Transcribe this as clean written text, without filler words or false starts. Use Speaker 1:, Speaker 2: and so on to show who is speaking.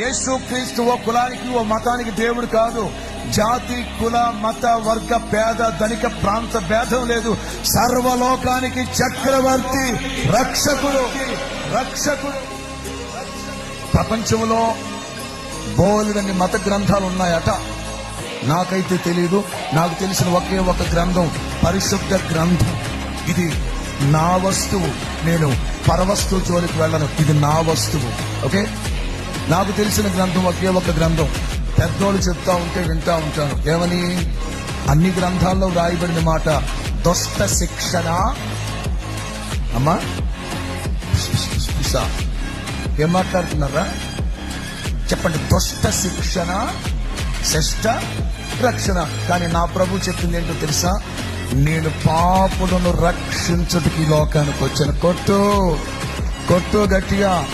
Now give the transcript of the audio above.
Speaker 1: యేసు క్రీస్తు ఓ కులానికి ఓ మతానికి దేవుడు కాదు. జాతి, కుల, మత, వర్గ భేద, ధనిక ప్రాంత భేదం లేదు. సర్వలోకానికి చక్రవర్తి, రక్షకుడు. ప్రపంచంలో బోలెడన్ని మత గ్రంథాలు ఉన్నాయట. నాకైతే తెలీదు. నాకు తెలిసిన ఒకే ఒక గ్రంథం పరిశుద్ధ గ్రంథం. ఇది నా వస్తువు. నేను పరవస్తువు జోలికి వెళ్ళను. ఇది నా వస్తువు. ఓకే, నాకు తెలిసిన గ్రంథం ఒకే ఒక గ్రంథం. పెద్దోళ్ళు చెప్తా ఉంటే వింటా ఉంటాను. ఏమని? అన్ని గ్రంథాల్లో వ్రాయబడిన మాట దుష్ట శిక్షణ. అమ్మా ఏం మాట్లాడుతున్నారా? చెప్పండి. దుష్ట శిక్షణ, శిష్ట రక్షణ. కానీ నా ప్రభు చెప్పింది ఏంటో తెలుసా? నేను పాపులను రక్షించుటకి లోకానికి వచ్చాను. కొట్టు గట్టిగా.